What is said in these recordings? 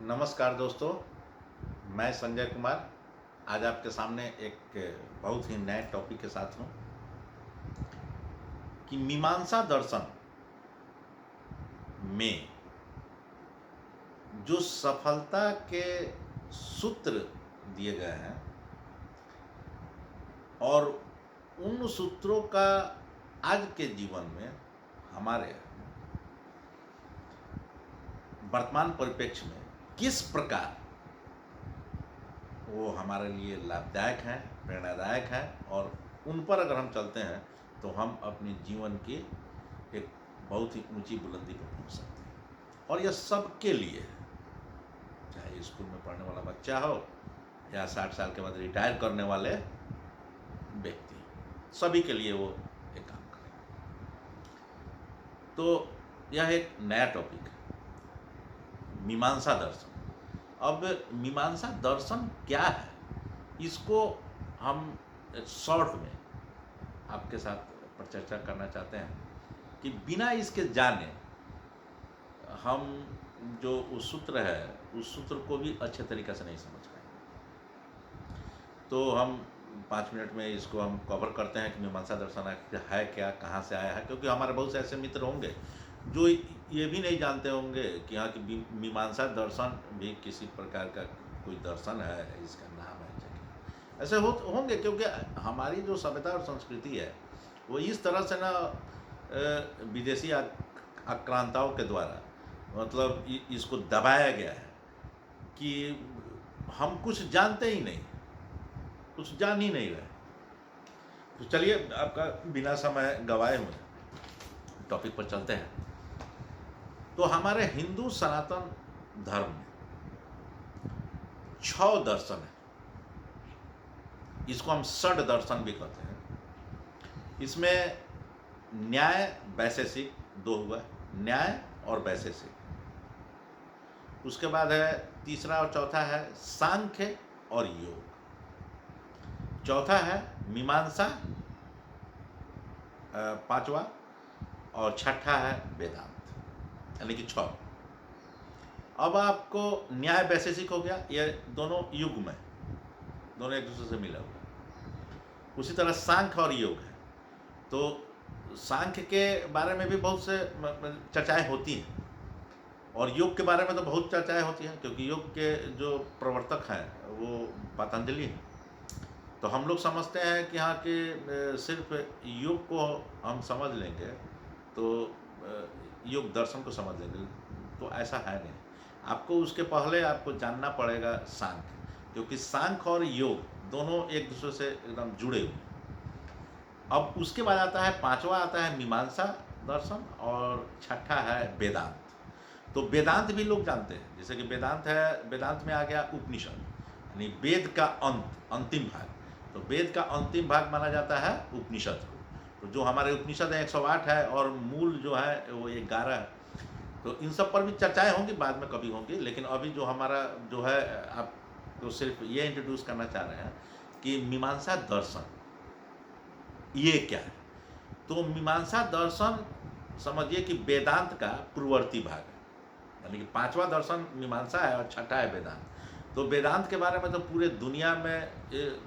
नमस्कार दोस्तों, मैं संजय कुमार आज आपके सामने एक बहुत ही नए टॉपिक के साथ हूँ कि मीमांसा दर्शन में जो सफलता के सूत्र दिए गए हैं और उन सूत्रों का आज के जीवन में हमारे वर्तमान परिप्रेक्ष्य में किस प्रकार वो हमारे लिए लाभदायक हैं, प्रेरणादायक हैं और उन पर अगर हम चलते हैं तो हम अपने जीवन की एक बहुत ही ऊंची बुलंदी पर पहुंच सकते हैं। और यह सबके लिए है, चाहे स्कूल में पढ़ने वाला बच्चा हो या 60 साल के बाद रिटायर करने वाले व्यक्ति, सभी के लिए वो एक काम करें। तो यह एक नया टॉपिक है, मीमांसा दर्शन। अब मीमांसा दर्शन क्या है, इसको हम शॉर्ट में आपके साथ पर चर्चा करना चाहते हैं कि बिना इसके जाने हम जो उस सूत्र है उस सूत्र को भी अच्छे तरीक़े से नहीं समझ पाएंगे। तो हम 5 मिनट में इसको हम कवर करते हैं कि मीमांसा दर्शन है क्या, कहाँ से आया है, क्योंकि हमारे बहुत से ऐसे मित्र होंगे जो ये भी नहीं जानते होंगे कि यहाँ की मीमांसा दर्शन भी किसी प्रकार का कोई दर्शन है, इसका नाम है जगह ऐसे होंगे, क्योंकि हमारी जो सभ्यता और संस्कृति है वो इस तरह से ना विदेशी आक्रांताओं के द्वारा मतलब इसको दबाया गया है कि हम कुछ जानते ही नहीं, कुछ जान ही नहीं रहे। तो चलिए आपका बिना समय गवाए हुए टॉपिक पर चलते हैं। तो हमारे हिंदू सनातन धर्म में 6 दर्शन है, इसको हम षड दर्शन भी कहते हैं। इसमें न्याय वैशेषिक 2 हुआ, न्याय और वैशेषिक। उसके बाद है तीसरा और चौथा है सांख्य और योग। चौथा है मीमांसा, 5वां, और छठा है वेदांत, यानी कि 6। अब आपको न्याय वैशेषिक हो गया, ये दोनों युग में दोनों एक दूसरे से मिला हुआ। उसी तरह सांख्य और योग है, तो सांख्य के बारे में भी बहुत से चर्चाएं होती हैं और योग के बारे में तो बहुत चर्चाएं होती हैं, क्योंकि योग के जो प्रवर्तक हैं वो पतंजलि हैं। तो हम लोग समझते हैं कि हाँ कि सिर्फ योग को हम समझ लेंगे तो योग दर्शन को समझ लेंगे, तो ऐसा है नहीं। आपको उसके पहले आपको जानना पड़ेगा सांख्य, क्योंकि सांख्य और योग दोनों एक दूसरे से एकदम जुड़े हुए। अब उसके बाद आता है 5वां, आता है मीमांसा दर्शन, और छठा है वेदांत। तो वेदांत भी लोग जानते हैं, जैसे कि वेदांत है, वेदांत में आ गया उपनिषद, यानी वेद का अंतिम भाग। तो वेद का अंतिम भाग माना जाता है उपनिषद को। तो जो हमारे उपनिषद है 108 है और मूल जो है वो 11 है। तो इन सब पर भी चर्चाएं होंगी, बाद में कभी होंगी, लेकिन अभी जो हमारा जो है आप तो सिर्फ ये इंट्रोड्यूस करना चाह रहे हैं कि मीमांसा दर्शन ये क्या है। तो मीमांसा दर्शन समझिए कि वेदांत का पूर्ववर्ती भाग है, यानी कि 5वां दर्शन मीमांसा है और छठा है वेदांत। तो वेदांत के बारे में तो पूरे दुनिया में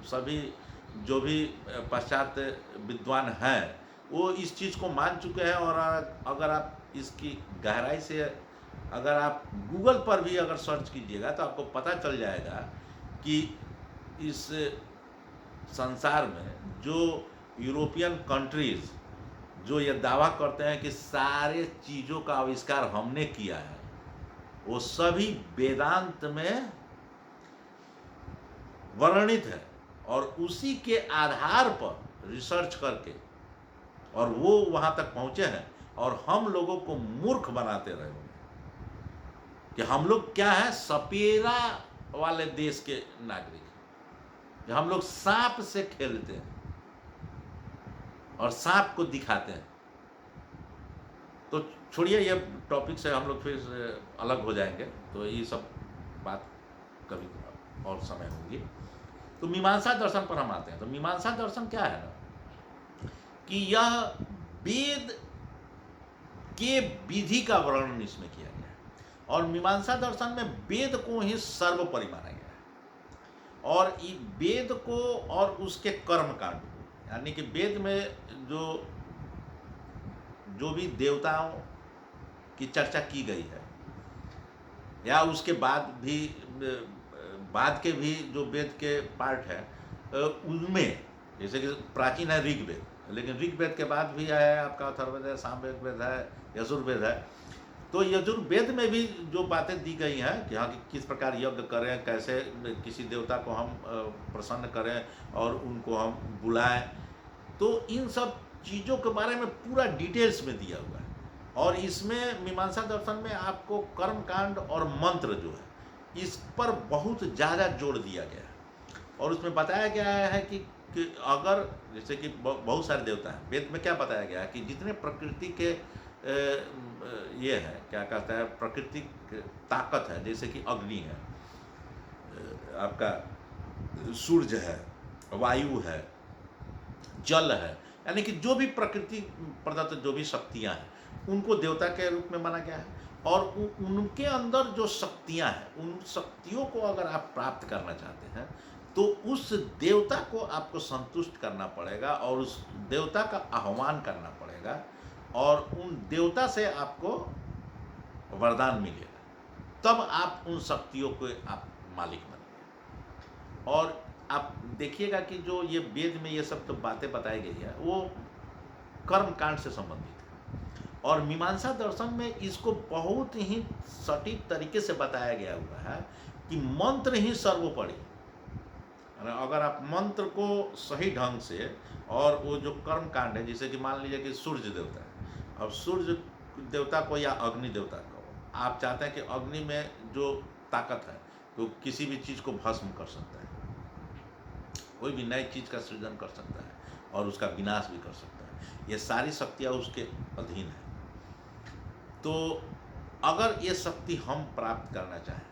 सभी जो भी पाश्चात्य विद्वान हैं वो इस चीज़ को मान चुके हैं। और अगर आप इसकी गहराई से अगर आप गूगल पर भी अगर सर्च कीजिएगा तो आपको पता चल जाएगा कि इस संसार में जो यूरोपियन कंट्रीज़ जो ये दावा करते हैं कि सारे चीज़ों का आविष्कार हमने किया है, वो सभी वेदांत में वर्णित है और उसी के आधार पर रिसर्च करके और वो वहाँ तक पहुँचे हैं। और हम लोगों को मूर्ख बनाते रहे होंगे कि हम लोग क्या है, सपेरा वाले देश के नागरिक हैं, कि हम लोग सांप से खेलते हैं और सांप को दिखाते हैं। तो छोड़िए, ये टॉपिक से हम लोग फिर अलग हो जाएंगे, तो ये सब बात कभी और समय होगी। तो मीमांसा दर्शन पर हम आते हैं। तो मीमांसा दर्शन क्या है ना, कि यह वेद के विधि का वर्णन इसमें किया गया है और मीमांसा दर्शन में वेद को ही सर्वोपरि माना गया है, और ये वेद को और उसके कर्म कांड को, यानी कि वेद में जो जो भी देवताओं की चर्चा की गई है, या उसके बाद भी बाद के भी जो वेद के पार्ट है, उनमें जैसे कि प्राचीन है ऋग्वेद, लेकिन ऋग्वेद के बाद भी है आपका अथर्ववेद है, सामवेद है, यजुर्वेद है। तो यजुर्वेद में भी जो बातें दी गई हैं कि हाँ कि किस प्रकार यज्ञ करें, कैसे किसी देवता को हम प्रसन्न करें और उनको हम बुलाएं, तो इन सब चीज़ों के बारे में पूरा डिटेल्स में दिया हुआ है। और इसमें मीमांसा दर्शन में आपको कर्म कांड और मंत्र जो है इस पर बहुत ज़्यादा जोर दिया गया है। और उसमें बताया गया है कि अगर जैसे कि बहुत सारे देवता हैं, वेद में क्या बताया गया है कि जितने प्रकृति के ये है, क्या कहता है, प्राकृतिक ताकत है, जैसे कि अग्नि है, आपका सूर्य है, वायु है, जल है, यानी कि जो भी प्रकृति प्रदत्त जो भी शक्तियां हैं उनको देवता के रूप में माना गया है। और उनके अंदर जो शक्तियां हैं, उन शक्तियों को अगर आप प्राप्त करना चाहते हैं तो उस देवता को आपको संतुष्ट करना पड़ेगा और उस देवता का आह्वान करना पड़ेगा, और उन देवता से आपको वरदान मिलेगा, तब आप उन शक्तियों को आप मालिक बनेंगे। और आप देखिएगा कि जो ये वेद में ये सब तो बातें बताई गई है वो कर्म कांड से संबंधित है, और मीमांसा दर्शन में इसको बहुत ही सटीक तरीके से बताया गया हुआ है कि मंत्र ही सर्वोपरि। अगर आप मंत्र को सही ढंग से, और वो जो कर्म कांड है, जैसे कि मान लीजिए कि सूर्य देवता है, अब सूर्य देवता को या अग्नि देवता को आप चाहते हैं कि अग्नि में जो ताकत है तो किसी भी चीज़ को भस्म कर सकता है, कोई भी नई चीज़ का सृजन कर सकता है और उसका विनाश भी कर सकता है, ये सारी शक्तियाँ उसके अधीन है। तो अगर ये शक्ति हम प्राप्त करना चाहें,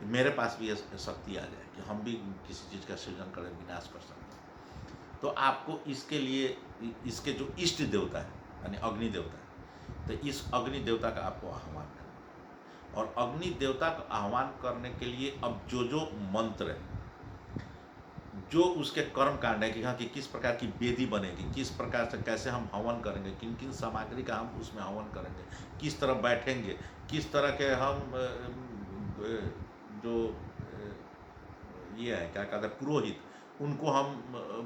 मेरे पास भी ये शक्ति आ जाए कि हम भी किसी चीज़ का सृजन करें, विनाश कर सकते हैं, तो आपको इसके लिए इसके जो इष्ट देवता है यानी अग्नि देवता है, तो इस अग्नि देवता का आपको आह्वान करना, और अग्नि देवता का आह्वान करने के लिए अब जो जो मंत्र है, जो उसके कर्म कांड है कि हाँ कि किस प्रकार की वेदी बनेगी, किस प्रकार से कैसे हम हवन करेंगे, किन किन सामग्री का हम उसमें हवन करेंगे, किस तरह बैठेंगे, किस तरह के हम जो ये है क्या कहते हैं पुरोहित, उनको हम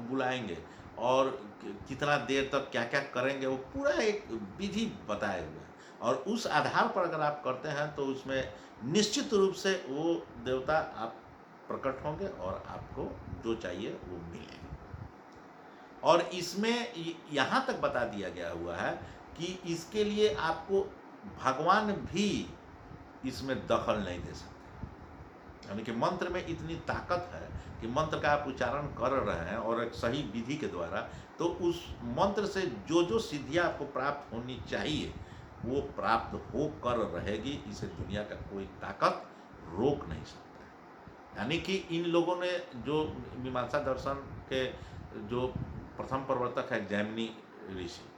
बुलाएंगे, और कितना देर तक क्या क्या करेंगे, वो पूरा एक विधि बताए हुए है। और उस आधार पर अगर आप करते हैं तो उसमें निश्चित रूप से वो देवता आप प्रकट होंगे और आपको जो चाहिए वो मिलेगा। और इसमें यहाँ तक बता दिया गया हुआ है कि इसके लिए आपको भगवान भी इसमें दखल नहीं दे सकते, यानी कि मंत्र में इतनी ताकत है कि मंत्र का आप उच्चारण कर रहे हैं और एक सही विधि के द्वारा, तो उस मंत्र से जो जो सिद्धियाँ आपको प्राप्त होनी चाहिए वो प्राप्त हो कर रहेगी, इसे दुनिया का कोई ताकत रोक नहीं सकता। यानी कि इन लोगों ने जो मीमांसा दर्शन के जो प्रथम प्रवर्तक है जैमिनी ऋषि,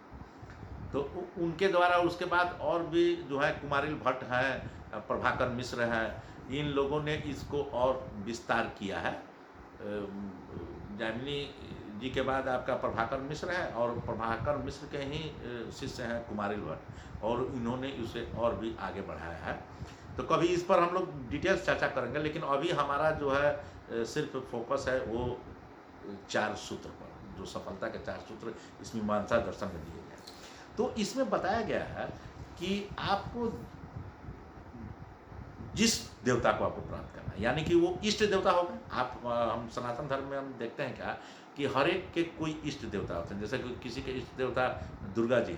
तो उनके द्वारा उसके बाद और भी जो है कुमारिल भट्ट है, प्रभाकर मिश्र है, इन लोगों ने इसको और विस्तार किया है। जैमिनी जी के बाद आपका प्रभाकर मिश्र है, और प्रभाकर मिश्र के ही शिष्य हैं कुमारिल भट्ट, और इन्होंने इसे और भी आगे बढ़ाया है। तो कभी इस पर हम लोग डिटेल्स चर्चा करेंगे, लेकिन अभी हमारा जो है सिर्फ फोकस है वो 4 सूत्र पर, जो सफलता के 4 सूत्र इस मीमांसा दर्शन में दिए गए। तो इसमें बताया गया है कि आपको जिस देवता को आपको प्राप्त करना है, यानी कि वो इष्ट देवता होगा। आप हम सनातन धर्म में हम देखते हैं क्या कि हर एक के कोई इष्ट देवता होते हैं, जैसे कि किसी के इष्ट देवता दुर्गा जी,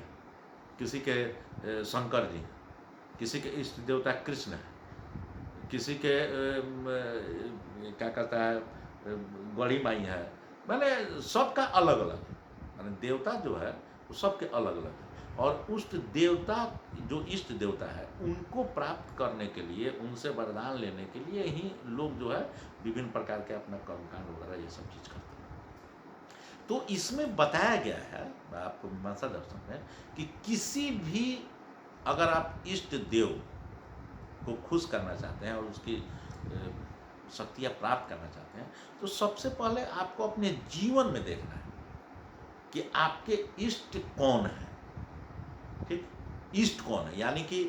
किसी के शंकर जी, किसी के इष्ट देवता कृष्ण है, किसी के क्या कहता है गढ़ी माई है, मैंने सबका अलग अलग, मैंने देवता जो है वो सबके अलग अलग है। और उस देवता जो इष्ट देवता है उनको प्राप्त करने के लिए, उनसे वरदान लेने के लिए ही लोग जो है विभिन्न प्रकार के अपना कर्मकांड वगैरह ये सब चीज़ करते हैं। तो इसमें बताया गया है आपको मीमांसा दर्शन में कि किसी भी अगर आप इष्ट देव को खुश करना चाहते हैं और उसकी शक्तियाँ प्राप्त करना चाहते हैं, तो सबसे पहले आपको अपने जीवन में देखना है कि आपके इष्ट कौन है। ठीक, इष्ट कौन है, यानी कि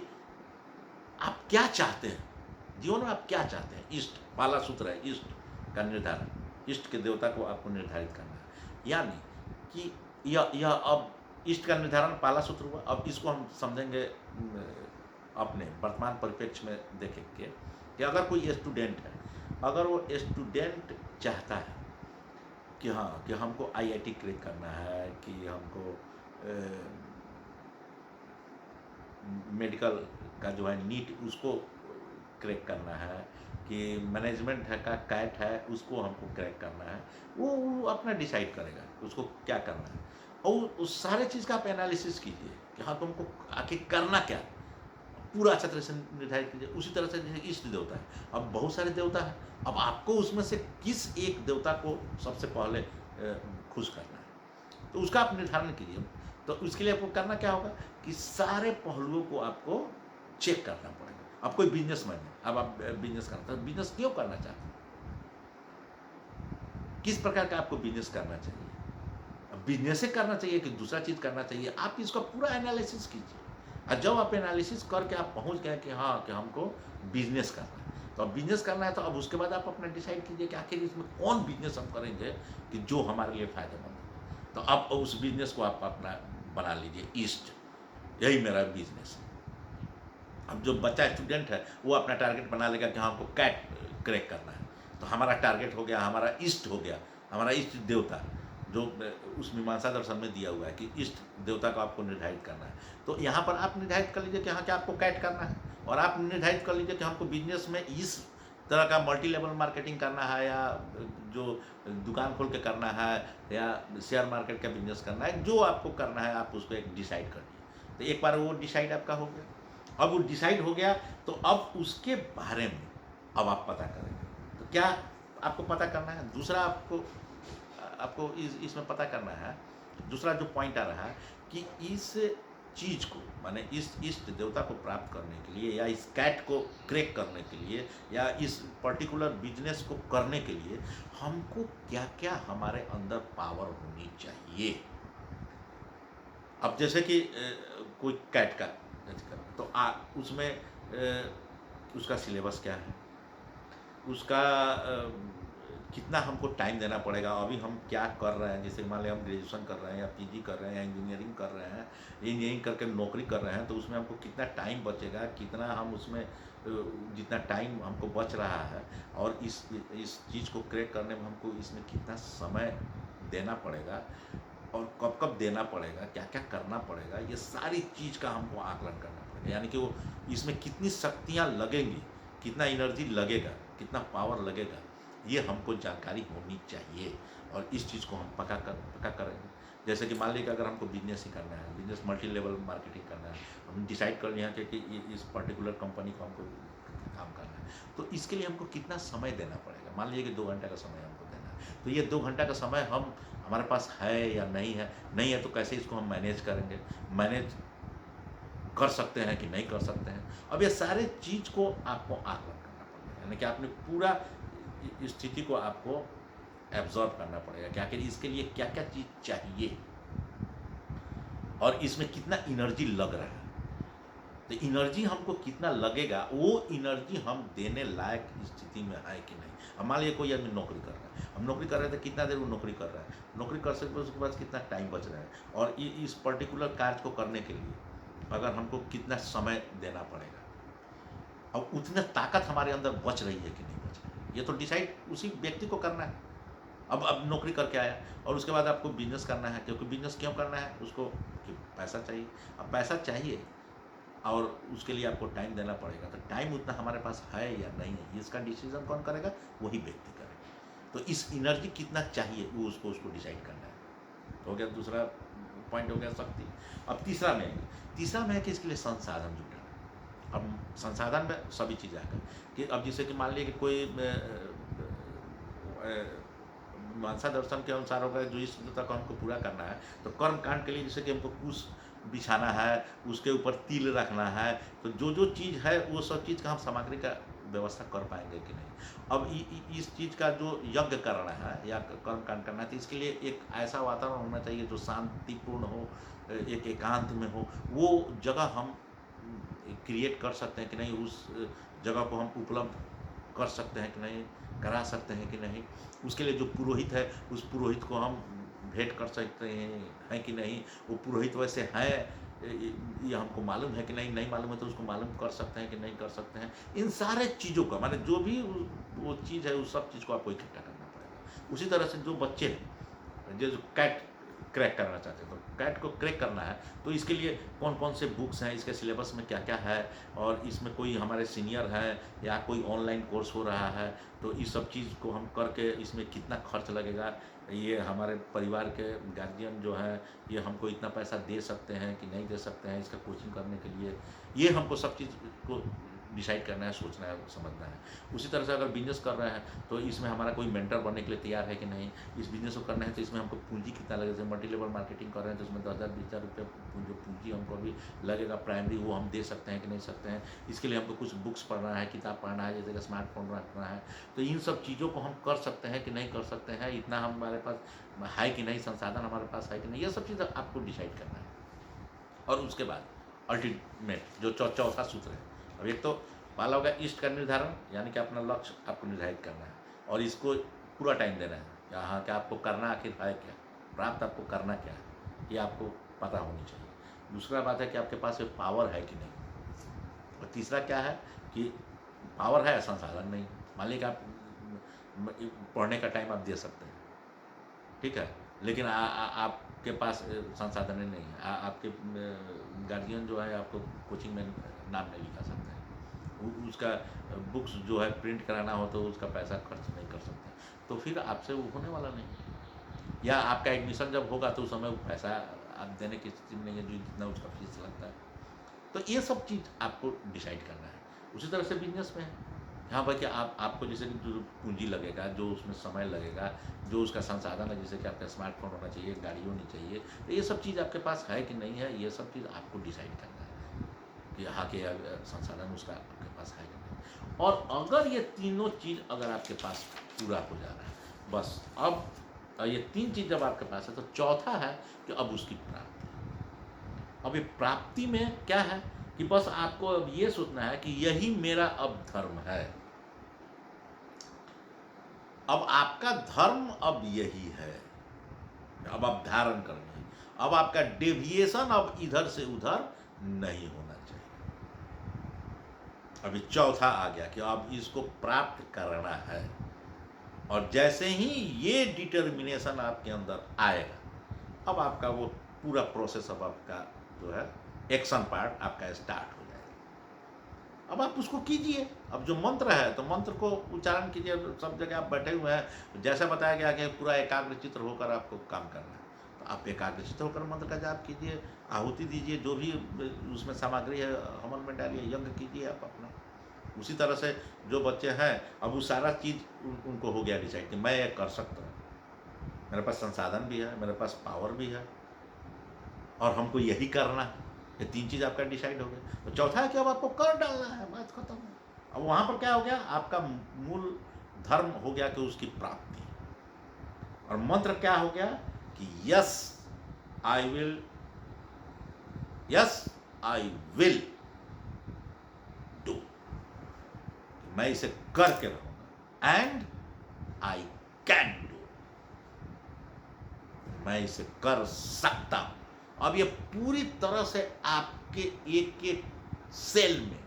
आप क्या चाहते हैं जीवन में, आप क्या चाहते हैं। इष्ट पहला सूत्र है, इष्ट का निर्धारण, इष्ट के देवता को आपको निर्धारित करना है। यानी कि यह अब इष्ट का निर्धारण पहला सूत्र हुआ। अब इसको हम समझेंगे अपने वर्तमान परिप्रेक्ष्य में देखेंगे कि अगर कोई स्टूडेंट है, अगर वो स्टूडेंट चाहता है कि हाँ, कि हमको आईआईटी क्रैक करना है, कि हमको मेडिकल का जो है नीट उसको क्रैक करना है, कि मैनेजमेंट है का कैट है उसको हमको क्रैक करना है, वो अपना डिसाइड करेगा उसको क्या करना है। और उस सारे चीज़ का आप एनालिसिस कीजिए कि हाँ तुमको आखिर करना क्या, पूरा अच्छा तरह से निर्धारित कीजिए। उसी तरह से जैसे इष्ट देवता है, अब बहुत सारे देवता हैं, अब आपको उसमें से किस एक देवता को सबसे पहले खुश करना है, तो उसका आप निर्धारण कीजिए। तो उसके लिए आपको करना क्या होगा कि सारे पहलुओं को आपको चेक करना पड़ेगा। अब कोई बिजनेसमैन है, अब आप बिजनेस करना, तो बिजनेस क्यों करना चाहते हैं, किस प्रकार का आपको बिजनेस करना चाहिए, बिजनेस से करना चाहिए कि दूसरा चीज़ करना चाहिए, आप इसका पूरा एनालिसिस कीजिए। और जब आप एनालिसिस करके आप पहुंच गए कि हाँ कि हमको बिजनेस करना है, तो अब बिजनेस करना है, तो अब उसके बाद आप अपना डिसाइड कीजिए कि आखिर इसमें कौन बिजनेस हम करेंगे कि जो हमारे लिए फ़ायदेमंद है। तो अब उस बिजनेस को आप अपना बना लीजिए ईस्ट, यही मेरा बिजनेस है। अब जो बच्चा स्टूडेंट है वो अपना टारगेट बना लेगा कि हाँ हमको कैट क्रैक करना है, तो हमारा टारगेट हो गया, हमारा इष्ट हो गया, हमारा इष्ट देवता जो उस मीमांसा दर्शन में दिया हुआ है कि इष्ट देवता को आपको निर्धारित करना है। तो यहाँ पर आप निर्धारित कर लीजिए कि हाँ क्या आपको कैट करना है, और आप निर्धारित कर लीजिए कि हमको बिजनेस में इस तरह का मल्टी लेवल मार्केटिंग करना है, या जो दुकान खोल के करना है, या शेयर मार्केट का बिजनेस करना है, जो आपको करना है आप उसको एक डिसाइड कर लीजिए। तो एक बार वो डिसाइड आपका हो गया, अब वो डिसाइड हो गया, तो अब उसके बारे में अब आप पता करेंगे। तो क्या आपको पता करना है, दूसरा आपको आपको इसमें पता करना है, दूसरा जो पॉइंट आ रहा है कि इस चीज़ को, माने इस इष्ट देवता को प्राप्त करने के लिए, या इस कैट को क्रैक करने के लिए, या इस पर्टिकुलर बिजनेस को करने के लिए हमको क्या क्या हमारे अंदर पावर होनी चाहिए। अब जैसे कि कोई कैट का तो उसमें उसका सिलेबस क्या है, उसका कितना हमको टाइम देना पड़ेगा, अभी हम क्या कर रहे हैं, जैसे मान लिया हम ग्रेजुएशन कर रहे हैं, या पीजी कर रहे हैं, या इंजीनियरिंग कर रहे हैं, इंजीनियरिंग करके नौकरी कर रहे हैं, तो उसमें हमको कितना टाइम बचेगा, कितना हम उसमें जितना टाइम हमको बच रहा है, और इस चीज़ को क्रैक करने में हमको इसमें कितना समय देना पड़ेगा, और कब कब देना पड़ेगा, क्या क्या करना पड़ेगा, ये सारी चीज़ का हमको आकलन करना पड़ेगा। यानी कि वो इसमें कितनी शक्तियाँ लगेंगी, कितना एनर्जी लगेगा, कितना पावर लगेगा, ये हमको जानकारी होनी चाहिए, और इस चीज़ को हम पक्का करेंगे। जैसे कि मान लीजिए कि अगर हमको बिजनेस ही करना है, बिजनेस मल्टी लेवल मार्केटिंग करना है, हम डिसाइड कर लिया कि इस पर्टिकुलर कंपनी को हमको काम करना है, तो इसके लिए हमको कितना समय देना पड़ेगा। मान लीजिए कि 2 घंटे का समय हमको देना है, तो ये 2 घंटा का समय हमारे पास है या नहीं है, नहीं है तो कैसे इसको हम मैनेज करेंगे, मैनेज कर सकते हैं कि नहीं कर सकते हैं। अब ये सारे चीज़ को आपको आकलन करना पड़ेगा, यानी कि आपने पूरा स्थिति को आपको एब्जॉर्व करना पड़ेगा कि आखिर इसके लिए क्या क्या चीज़ चाहिए, और इसमें कितना एनर्जी लग रहा है। तो एनर्जी हमको कितना लगेगा, वो एनर्जी हम देने लायक स्थिति में है कि नहीं। अब मान लीजिए कोई आदमी नौकरी कर रहा है, हम नौकरी कर रहे थे, कितना देर वो नौकरी कर रहा है, नौकरी कर सकते उसके बाद कितना टाइम बच रहा है, और इस पर्टिकुलर कार्य को करने के लिए अगर हमको कितना समय देना पड़ेगा, अब उतना ताकत हमारे अंदर बच रही है कि नहीं बच रही है, ये तो डिसाइड उसी व्यक्ति को करना है। अब नौकरी करके आया, और उसके बाद आपको बिजनेस करना है, क्योंकि बिजनेस क्यों करना है उसको, कि पैसा चाहिए। अब पैसा चाहिए और उसके लिए आपको टाइम देना पड़ेगा, तो टाइम उतना हमारे पास है या नहीं है, इसका डिसीजन कौन करेगा, वही व्यक्ति करेगा। तो इस एनर्जी कितना चाहिए वो उसको डिसाइड करना है। तो हो गया दूसरा पॉइंट, हो गया शक्ति। अब तीसरा में है कि इसके लिए संसाधन जुटाना। अब संसाधन में सभी चीज़ें आकर कि अब जैसे कि मान लीजिए कि कोई मीमांसा दर्शन के अनुसार होगा, जो इस तक हमको पूरा करना है, तो कर्म कांड के लिए जैसे कि हमको कुछ बिछाना है, उसके ऊपर तिल रखना है, तो जो जो चीज़ है वो सब चीज़ का हम सामग्री का व्यवस्था कर पाएंगे कि नहीं। अब इस चीज़ का जो यज्ञ करना है या कर्म कांड करना है, तो इसके लिए एक ऐसा वातावरण होना चाहिए जो शांतिपूर्ण हो, एक एकांत में हो। वो जगह हम क्रिएट कर सकते हैं कि नहीं, उस जगह को हम उपलब्ध कर सकते हैं कि नहीं, करा सकते हैं कि नहीं। उसके लिए जो पुरोहित है, उस पुरोहित को हम भेंट कर सकते हैं कि नहीं, वो पुरोहित वैसे है ये हमको मालूम है कि नहीं, नहीं मालूम है तो उसको मालूम कर सकते हैं कि नहीं कर सकते हैं। इन सारे चीज़ों का माने जो भी वो चीज़ है, उस सब चीज़ को आपको इकट्ठा करना पड़ेगा। उसी तरह से जो बच्चे हैं, जो कैट क्रैक करना चाहते हैं, तो कैट को क्रैक करना है, तो इसके लिए कौन कौन से बुक्स हैं, इसके सिलेबस में क्या क्या है, और इसमें कोई हमारे सीनियर है या कोई ऑनलाइन कोर्स हो रहा है, तो इस सब चीज़ को हम करके इसमें कितना खर्च लगेगा, ये हमारे परिवार के गार्जियन जो है ये हमको इतना पैसा दे सकते हैं कि नहीं दे सकते हैं इसका कोचिंग करने के लिए, ये हमको सब चीज़ को डिसाइड करना है, सोचना है, समझना है। उसी तरह से अगर बिजनेस कर रहे हैं तो इसमें हमारा कोई मेंटर बनने के लिए तैयार है कि नहीं, इस बिजनेस को करना है तो इसमें हमको पूंजी कितना लगेगा। जैसे मल्टी लेवल मार्केटिंग कर रहे हैं तो उसमें 10,000 20,000 रुपये जो पूंजी हमको अभी लगेगा प्राइमरी, वो हम दे सकते हैं कि नहीं सकते हैं। इसके लिए हमको कुछ बुक्स पढ़ना है, किताब पढ़ना है, जैसे कि स्मार्टफोन रखना है, तो इन सब चीज़ों को हम कर सकते हैं कि नहीं कर सकते हैं, इतना हमारे पास है कि नहीं, संसाधन हमारे पास है कि नहीं, ये सब चीज़ आपको डिसाइड करना है। और उसके बाद अल्टीमेट जो चौथा सूत्र है, अब एक तो पहला होगा इष्ट का निर्धारण, यानी कि अपना लक्ष्य आपको निर्धारित करना है और इसको पूरा टाइम देना है, यहाँ क्या आपको करना आखिर है, क्या प्राप्त आपको करना क्या है, ये आपको पता होनी चाहिए। दूसरा बात है कि आपके पास ये पावर है कि नहीं, और तीसरा क्या है कि पावर है, संसाधन नहीं। मान लीजिए आप पढ़ने का टाइम आप दे सकते हैं, ठीक है, लेकिन आपके पास संसाधन नहीं है, आपके गार्जियन जो है आपको कोचिंग में नाम नहीं लिखा सकते हैं, उसका बुक्स जो है प्रिंट कराना हो तो उसका पैसा खर्च नहीं कर सकते, तो फिर आपसे वो होने वाला नहीं। या आपका एडमिशन जब होगा तो उस समय वो पैसा आप देने की स्थिति में नहीं है जो जितना उसका फीस लगता है। तो ये सब चीज़ आपको डिसाइड करना है। उसी तरह से बिजनेस में है, हाँ भाई कि आपको जैसे कि जो पूंजी लगेगा, जो उसमें समय लगेगा, जो उसका संसाधन है, जैसे कि आपका स्मार्टफोन होना चाहिए, गाड़ी होनी चाहिए, तो ये सब चीज़ आपके पास है कि नहीं है, ये सब चीज़ आपको डिसाइड करना है कि हाँ कि संसाधन उसका आपके पास है कि नहीं। और अगर ये तीनों चीज़ अगर आपके पास पूरा हो जा रहा है, बस अब ये तीन चीज़ जब आपके पास है तो चौथा है कि अब उसकी प्राप्ति। अब ये प्राप्ति में क्या है कि बस आपको अब ये सोचना है कि यही मेरा अब धर्म है, अब आपका धर्म अब यही है, अब आप धारण करनी है, अब आपका डेविएशन अब इधर से उधर नहीं होना चाहिए। अभी चौथा आ गया कि अब इसको प्राप्त करना है, और जैसे ही ये डिटर्मिनेशन आपके अंदर आएगा, अब आपका वो पूरा प्रोसेस अब आपका जो है एक्शन पार्ट आपका स्टार्ट हो जाएगा। अब आप उसको कीजिए। अब जो मंत्र है तो मंत्र को उच्चारण कीजिए, सब जगह आप बैठे हुए हैं, जैसा बताया गया कि पूरा एकाग्रचित्त होकर आपको काम करना है, तो आप एकाग्रचित्त होकर मंत्र का जाप कीजिए, आहुति दीजिए, जो भी उसमें सामग्री है हवन में डालिए, यज्ञ कीजिए आप अपना। उसी तरह से जो बच्चे हैं, अब वो सारा चीज़ उनको हो गया डिसाइड कि मैं ये कर सकता हूँ, मेरे पास संसाधन भी है, मेरे पास पावर भी है, और हमको यही करना है। ये तीन चीज़ आपका डिसाइड हो गया। तो चौथा है कि अब आपको कर डालना है, बात खत्म। अब वहाँ पर क्या हो गया, आपका मूल धर्म हो गया कि उसकी प्राप्ति, और मंत्र क्या हो गया कि yes I will, yes I will do, मैं इसे करके रहूंगा, एंड आई कैन डू, मैं इसे कर सकता हूं। अब ये पूरी तरह से आपके एक एक सेल में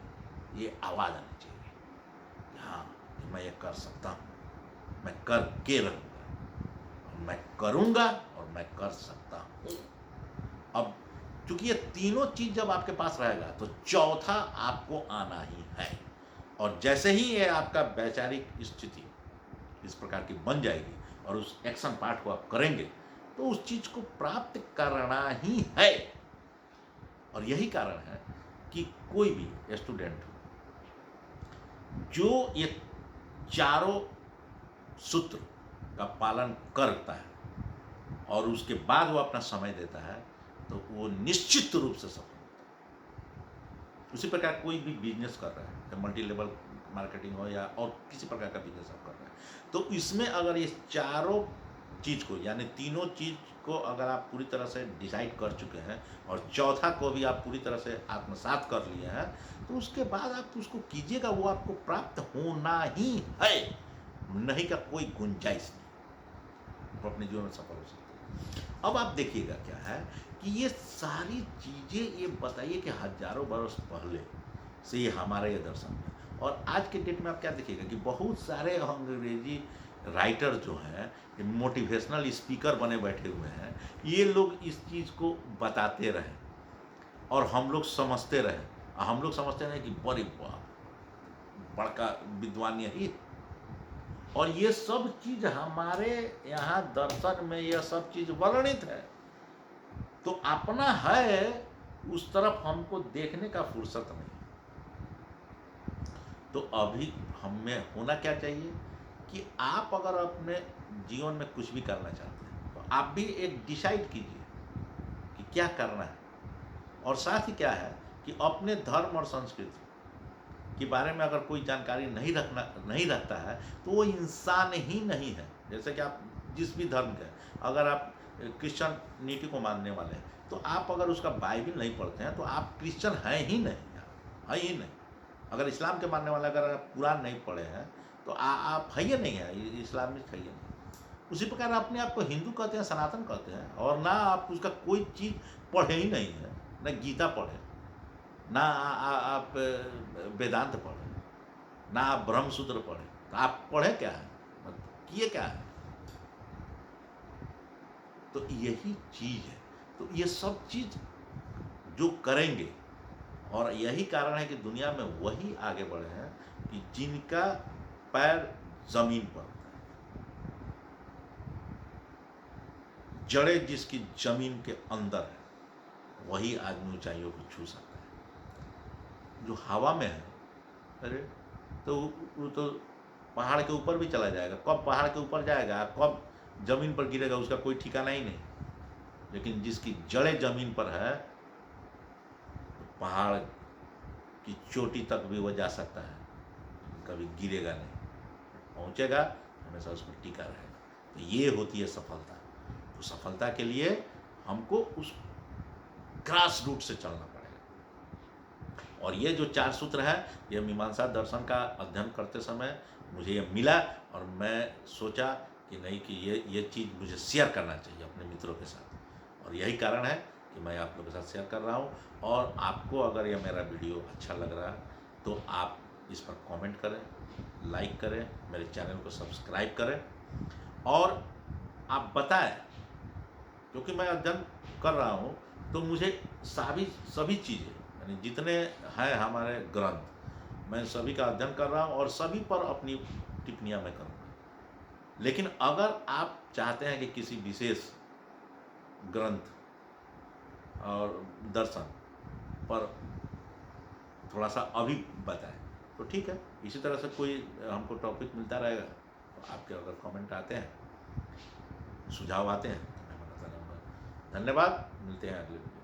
ये आवाज आनी चाहिए, हाँ मैं ये कर सकता हूं, मैं करके रहूंगा, मैं करूंगा और मैं कर सकता हूं। अब चूंकि ये तीनों चीज जब आपके पास रहेगा तो चौथा आपको आना ही है, और जैसे ही ये आपका वैचारिक स्थिति इस प्रकार की बन जाएगी और उस एक्शन पार्ट को आप करेंगे तो उस चीज को प्राप्त करना ही है। और यही कारण है कि कोई भी स्टूडेंट जो ये चारों सूत्र का पालन करता है और उसके बाद वो अपना समय देता है, तो वो निश्चित रूप से सफल होता है। उसी प्रकार कोई भी बिजनेस कर रहा है, चाहे मल्टी लेवल मार्केटिंग हो या और किसी प्रकार का बिजनेस आप कर रहे हैं, तो इसमें अगर ये चारों चीज़ को, यानी तीनों चीज़ को अगर आप पूरी तरह से डिसाइड कर चुके हैं और चौथा को भी आप पूरी तरह से आत्मसात कर लिए हैं, तो उसके बाद आप उसको कीजिएगा, वो आपको प्राप्त होना ही है, नहीं का कोई गुंजाइश नहीं, आप अपने जीवन में सफल हो सकते हैं। अब आप देखिएगा क्या है कि ये सारी चीज़ें, ये बताइए कि हजारों बरस पहले से ये हमारा ये दर्शन है, और आज के डेट में आप क्या देखिएगा कि बहुत सारे अंग्रेजी राइटर जो हैं, मोटिवेशनल स्पीकर बने बैठे हुए हैं, ये लोग इस चीज़ को बताते रहे और हम लोग समझते रहे, हम लोग समझते रहे कि बड़े बड़का विद्वान यही है। और ये सब चीज़ हमारे यहाँ दर्शन में यह सब चीज़ वर्णित है, तो अपना है उस तरफ हमको देखने का फुर्सत नहीं। तो अभी हम में होना क्या चाहिए कि आप अगर अपने जीवन में कुछ भी करना चाहते हैं, तो आप भी एक डिसाइड कीजिए कि क्या करना है, और साथ ही क्या है कि अपने धर्म और संस्कृति के बारे में अगर कोई जानकारी नहीं रखता है, तो वो इंसान ही नहीं है। जैसे कि आप जिस भी धर्म के, अगर आप क्रिश्चियनिटी को मानने वाले हैं, तो आप अगर उसका बाइबल नहीं पढ़ते हैं, तो आप क्रिश्चियन हैं ही नहीं, है ही नहीं। अगर इस्लाम के मानने वाले अगर आप कुरान नहीं पढ़े हैं, तो आप है ही नहीं है, इस्लामिक है ही नहीं। उसी प्रकार अपने आप को हिंदू कहते हैं, सनातन कहते हैं, और ना आप उसका कोई चीज़ पढ़े ही नहीं है, ना गीता पढ़े, ना आप वेदांत पढ़े, ना आप ब्रह्मसूत्र पढ़े, तो आप पढ़े क्या है, मतलब किए क्या है? तो यही चीज़ है। तो ये सब चीज़ जो करेंगे, और यही कारण है कि दुनिया में वही आगे बढ़े हैं कि जिनका पैर जमीन पर होता है, जड़ें जिसकी जमीन के अंदर है, वही आदमी ऊंचाइयों को छू सकता है। जो हवा में है, अरे तो वो तो पहाड़ के ऊपर भी चला जाएगा, कब पहाड़ के ऊपर जाएगा, कब जमीन पर गिरेगा, उसका कोई ठिकाना ही नहीं। लेकिन जिसकी जड़ें जमीन पर है, तो पहाड़ की चोटी तक भी वो जा सकता है, कभी गिरेगा नहीं, पहुंचेगा, हमेशा उस पर टिका रहेगा। तो ये होती है सफलता। तो सफलता के लिए हमको उस ग्रास रूट से चलना पड़ेगा। और ये जो 4 सूत्र हैं, ये मीमांसा दर्शन का अध्ययन करते समय मुझे ये मिला, और मैं सोचा कि नहीं कि ये चीज़ मुझे शेयर करना चाहिए अपने मित्रों के साथ, और यही कारण है कि मैं आप लोगों के साथ शेयर कर रहा हूँ। और आपको अगर यह मेरा वीडियो अच्छा लग रहा है, तो आप इस पर कमेंट करें, लाइक करें, मेरे चैनल को सब्सक्राइब करें, और आप बताएं, क्योंकि मैं अध्ययन कर रहा हूँ, तो मुझे सभी चीज़ें, यानी जितने हैं हमारे ग्रंथ, मैं सभी का अध्ययन कर रहा हूँ और सभी पर अपनी टिप्पणियाँ मैं करूँगा। लेकिन अगर आप चाहते हैं कि किसी विशेष ग्रंथ और दर्शन पर थोड़ा सा अभी बताएं, तो ठीक है। इसी तरह से कोई हमको टॉपिक मिलता रहेगा, तो आपके अगर कमेंट आते हैं, सुझाव आते हैं, तो मैं बताता रहूँगा। धन्यवाद, मिलते हैं अगले वीडियो।